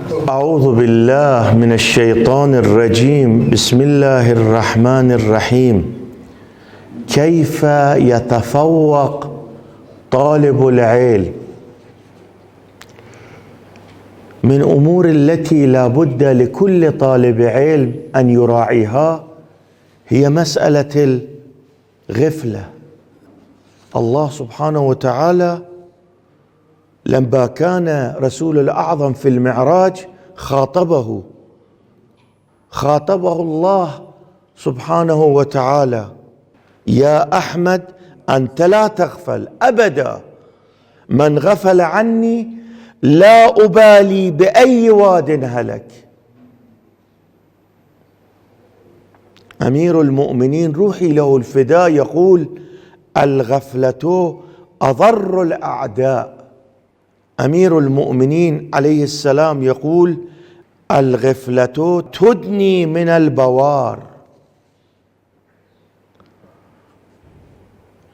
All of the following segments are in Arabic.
أعوذ بالله من الشيطان الرجيم. بسم الله الرحمن الرحيم. كيف يتفوق طالب العلم؟ من أمور التي لا بد لكل طالب علم أن يراعيها هي مسألة الغفلة. الله سبحانه وتعالى لما كان رسول الأعظم في المعراج خاطبه الله سبحانه وتعالى: يا أحمد أنت لا تغفل أبدا، من غفل عني لا أبالي بأي واد هلك. أمير المؤمنين روحي له الفداء يقول: الغفلة أضر الأعداء. أمير المؤمنين عليه السلام يقول: الغفلة تدني من البوار.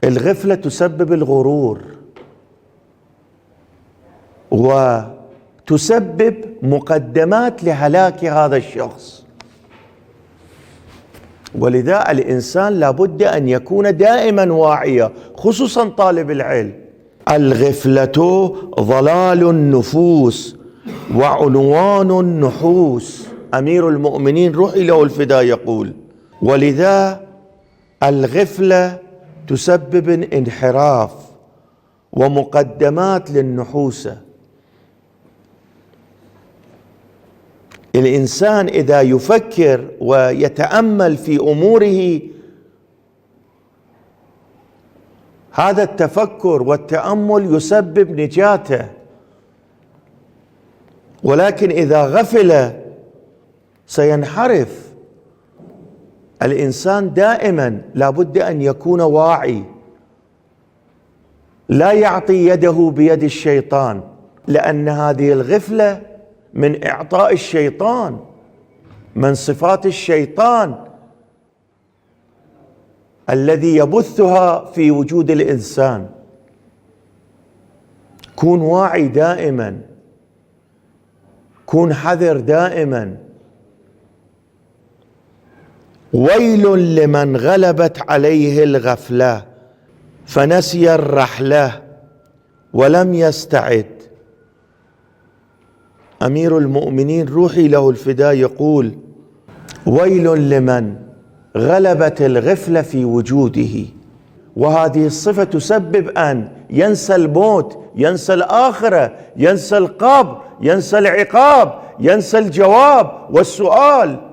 الغفلة تسبب الغرور وتسبب مقدمات لهلاك هذا الشخص، ولذا الإنسان لابد أن يكون دائما واعيا، خصوصا طالب العلم. الغفلة ضلال النفوس وعنوان النحوس. أمير المؤمنين روحي له الفداء يقول: ولذا الغفلة تسبب انحراف ومقدمات للنحوسة. الإنسان إذا يفكر ويتأمل في أموره، هذا التفكر والتأمل يسبب نجاته، ولكن إذا غفل سينحرف. الإنسان دائما لابد أن يكون واعي، لا يعطي يده بيد الشيطان، لأن هذه الغفلة من إعطاء الشيطان، من صفات الشيطان الذي يبثها في وجود الإنسان. كن واعي دائما، كن حذر دائما. ويل لمن غلبت عليه الغفلة فنسي الرحلة ولم يستعد. أمير المؤمنين روحي له الفداء يقول: ويل لمن غلبت الغفلة في وجوده. وهذه الصفة تسبب أن ينسى الموت، ينسى الآخرة، ينسى القبر، ينسى العقاب، ينسى الجواب والسؤال.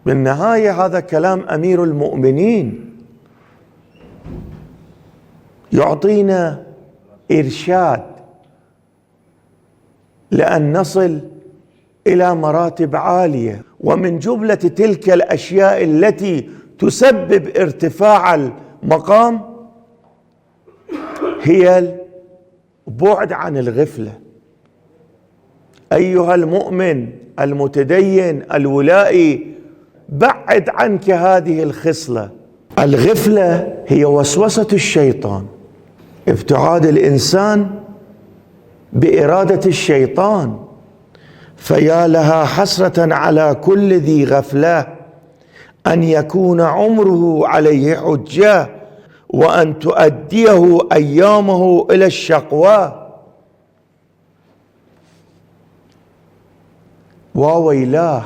بالنهاية هذا كلام أمير المؤمنين يعطينا إرشاد لأن نصل إلى مراتب عالية. ومن جملة تلك الأشياء التي تسبب ارتفاع المقام هي البعد عن الغفلة. أيها المؤمن المتدين الولائي، بعد عنك هذه الخصلة. الغفلة هي وسوسة الشيطان، ابتعاد الإنسان بإرادة الشيطان. فيا لها حسرة على كل ذي غفلة أن يكون عمره عليه حجة وأن تؤديه أيامه إلى الشقوى. وويلاه،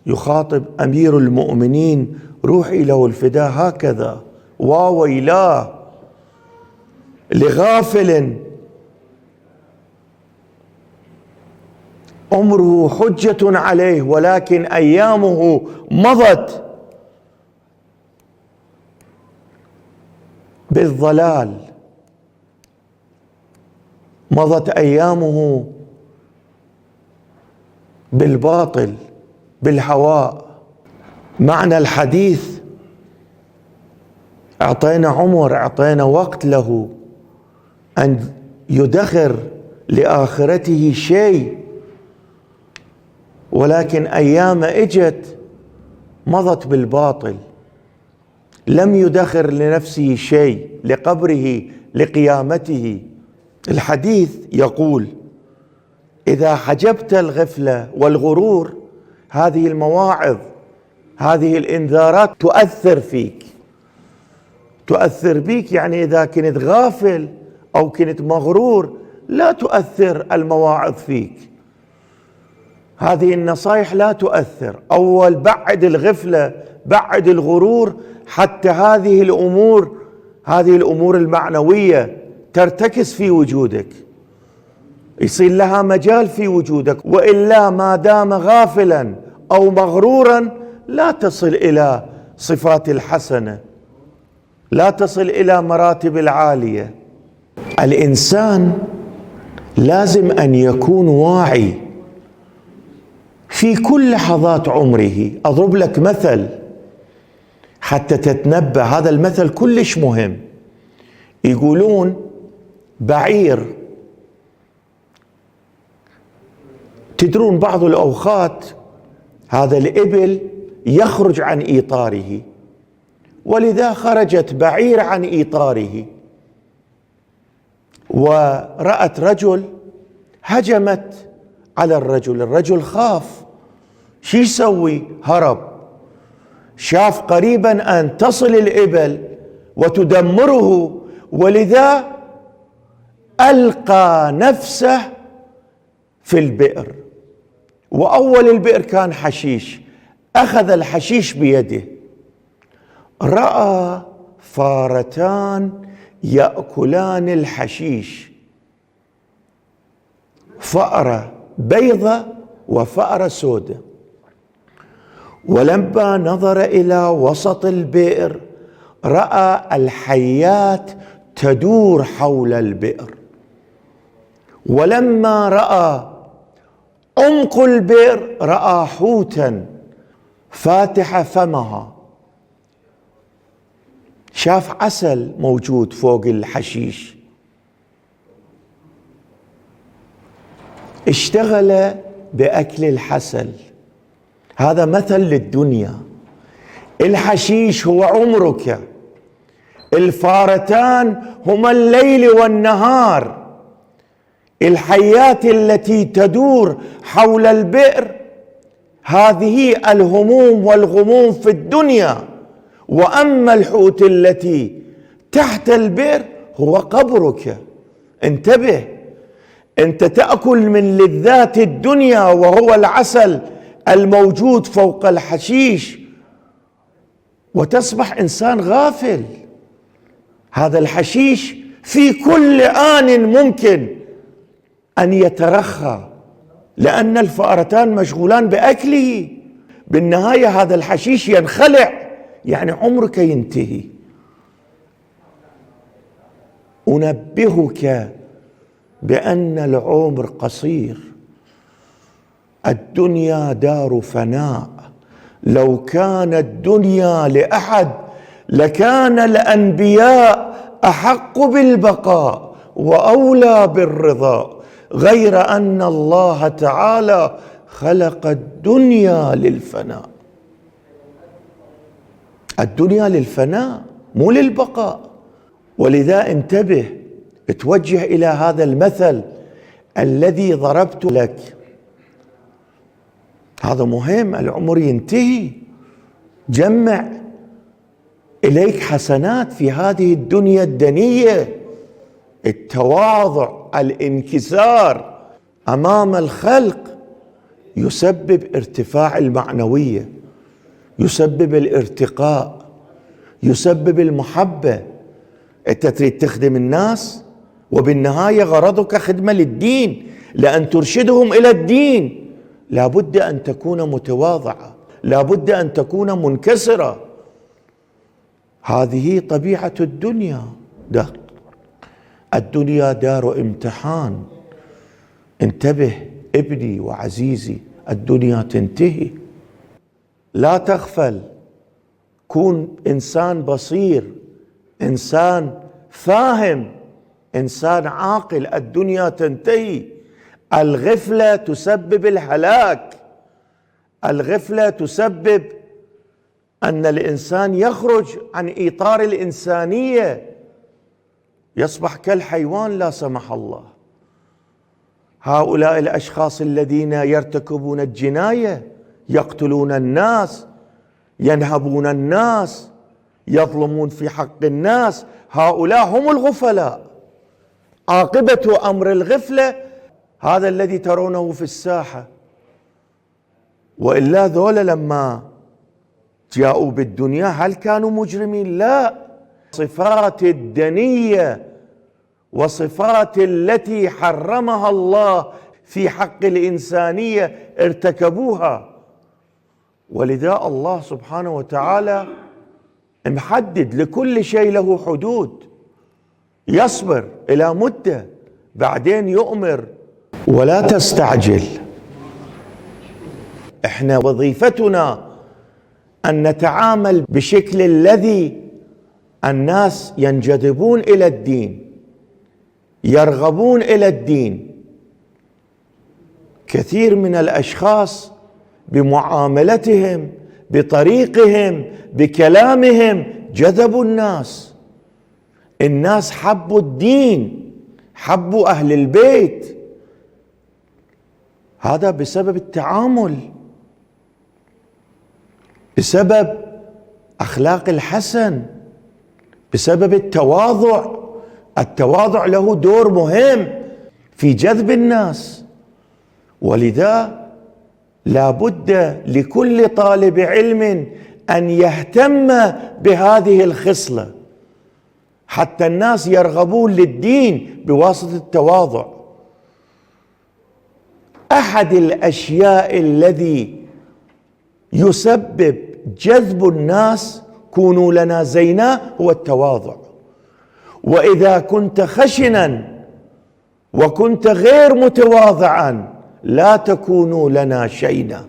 يخاطب أمير المؤمنين روحي له الفداء هكذا: وويلاه لغافل عمره حجة عليه ولكن أيامه مضت بالضلال، مضت أيامه بالباطل بالهواء. معنى الحديث: أعطينا عمر، أعطينا وقت له أن يدخر لآخرته شيء، ولكن أيام إجت مضت بالباطل، لم يدخر لنفسه شيء لقبره لقيامته. الحديث يقول: إذا حجبت الغفلة والغرور، هذه المواعظ، هذه الإنذارات تؤثر فيك، تؤثر بك. يعني إذا كنت غافل أو كنت مغرور لا تؤثر المواعظ فيك، هذه النصائح لا تؤثر. أول بعد الغفلة، بعد الغرور، حتى هذه الأمور المعنوية ترتكز في وجودك، يصير لها مجال في وجودك. وإلا ما دام غافلا أو مغرورا لا تصل إلى صفات الحسنة، لا تصل إلى مراتب العالية. الإنسان لازم أن يكون واعي في كل لحظات عمره. أضرب لك مثل حتى تتنبه، هذا المثل كلش مهم. يقولون بعير، تدرون بعض الأوقات هذا الإبل يخرج عن إطاره، ولذا خرجت بعير عن إطاره ورأت رجل، هجمت على الرجل خاف، شو يسوي؟ هرب. شاف قريبا أن تصل الإبل وتدمره، ولذا ألقى نفسه في البئر. وأول البئر كان حشيش، أخذ الحشيش بيده، رأى فارتان يأكلان الحشيش، فأرة بيضة وفأرة سودة. ولما نظر إلى وسط البئر رأى الحيات تدور حول البئر. ولما رأى عمق البئر رأى حوتا فاتح فمها، شاف عسل موجود فوق الحشيش، اشتغل بأكل الحسل. هذا مثل للدنيا. الحشيش هو عمرك، الفارتان هما الليل والنهار، الحيات التي تدور حول البئر هذه الهموم والغموم في الدنيا. وأما الحوت التي تحت البئر هو قبرك. انتبه، أنت تأكل من لذات الدنيا وهو العسل الموجود فوق الحشيش، وتصبح إنسان غافل. هذا الحشيش في كل آن ممكن أن يترخى، لأن الفأرتان مشغولان بأكله. بالنهاية هذا الحشيش ينخلع، يعني عمرك ينتهي. أنبهك بأن العمر قصير، الدنيا دار فناء. لو كانت الدنيا لأحد لكان الأنبياء أحق بالبقاء وأولى بالرضا، غير أن الله تعالى خلق الدنيا للفناء. الدنيا للفناء مو للبقاء. ولذا انتبه، اتوجه إلى هذا المثل الذي ضربت لك، هذا مهم. العمر ينتهي، جمع إليك حسنات في هذه الدنيا الدنية، التواضع، الانكسار أمام الخلق يسبب ارتفاع المعنوية، يسبب الارتقاء، يسبب المحبة. أنت تريد تخدم الناس وبالنهاية غرضك خدمة للدين، لأن ترشدهم إلى الدين. لابد أن تكون متواضعة، لابد أن تكون منكسرة. هذه طبيعة الدنيا. الدنيا دار امتحان. انتبه ابني وعزيزي، الدنيا تنتهي، لا تغفل. كون إنسان بصير، إنسان فاهم، إنسان عاقل. الدنيا تنتهي. الغفلة تسبب الهلاك، الغفلة تسبب أن الإنسان يخرج عن إطار الإنسانية، يصبح كالحيوان لا سمح الله. هؤلاء الأشخاص الذين يرتكبون الجناية، يقتلون الناس، ينهبون الناس، يظلمون في حق الناس، هؤلاء هم الغفلاء. عاقبة أمر الغفلة هذا الذي ترونه في الساحة. وإلا ذولا لما جاءوا بالدنيا هل كانوا مجرمين؟ لا. صفات الدنية وصفات التي حرمها الله في حق الإنسانية ارتكبوها. ولذا الله سبحانه وتعالى محدد لكل شيء له حدود، يصبر إلى مدة بعدين يؤمر. ولا تستعجل. احنا وظيفتنا أن نتعامل بشكل الذي الناس ينجذبون إلى الدين، يرغبون إلى الدين. كثير من الأشخاص بمعاملتهم، بطريقهم، بكلامهم جذبوا الناس. الناس حبوا الدين، حبوا أهل البيت. هذا بسبب التعامل، بسبب أخلاق الحسن، بسبب التواضع. التواضع له دور مهم في جذب الناس. ولذا لا بد لكل طالب علم أن يهتم بهذه الخصلة حتى الناس يرغبون للدين بواسطة التواضع. أحد الأشياء الذي يسبب جذب الناس كونوا لنا زينا هو التواضع. وإذا كنت خشنا وكنت غير متواضعا لا تكونوا لنا شينا،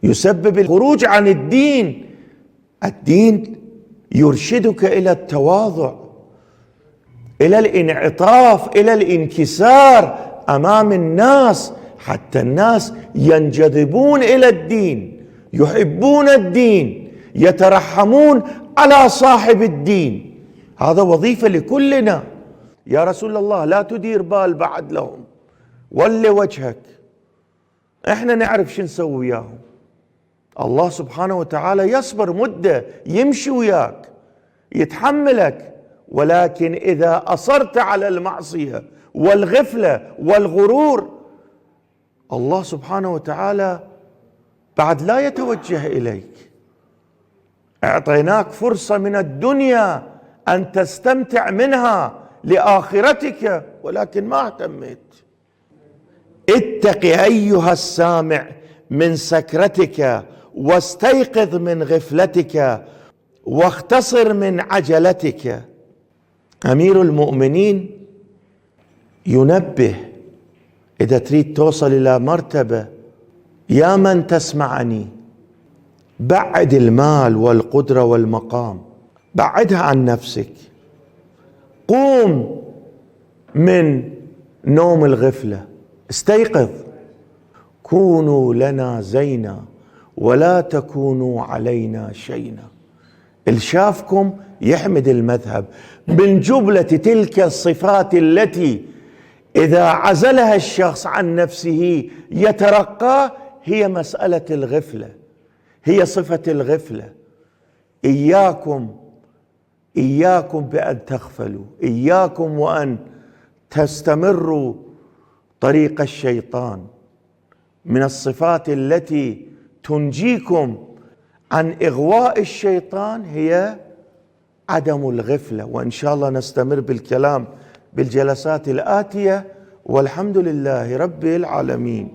يسبب الخروج عن الدين. الدين يرشدك إلى التواضع، إلى الانعطاف، إلى الانكسار أمام الناس، حتى الناس ينجذبون إلى الدين، يحبون الدين، يترحمون على صاحب الدين. هذا وظيفة لكلنا. يا رسول الله لا تدير بال بعد لهم، ولي وجهك، احنا نعرف شو نسوي وياهم. الله سبحانه وتعالى يصبر مدة، يمشي وياك، يتحملك. ولكن إذا أصرت على المعصية والغفلة والغرور الله سبحانه وتعالى بعد لا يتوجه إليك. أعطيناك فرصة من الدنيا أن تستمتع منها لآخرتك ولكن ما اهتميت. اتق أيها السامع من سكرتك، واستيقظ من غفلتك، واختصر من عجلتك. أمير المؤمنين ينبه إذا تريد توصل إلى مرتبة، يا من تسمعني، بعد المال والقدرة والمقام، بعدها عن نفسك. قوم من نوم الغفلة، استيقظ. كونوا لنا زينا ولا تكونوا علينا شينا. الشافكم يحمد المذهب من جملة تلك الصفات التي إذا عزلها الشخص عن نفسه يترقى، هي مسألة الغفلة، هي صفة الغفلة. إياكم بأن تغفلوا، إياكم وأن تستمروا طريق الشيطان. من الصفات التي تنجيكم عن إغواء الشيطان هي عدم الغفلة. وإن شاء الله نستمر بالكلام بالجلسات الآتية، والحمد لله رب العالمين.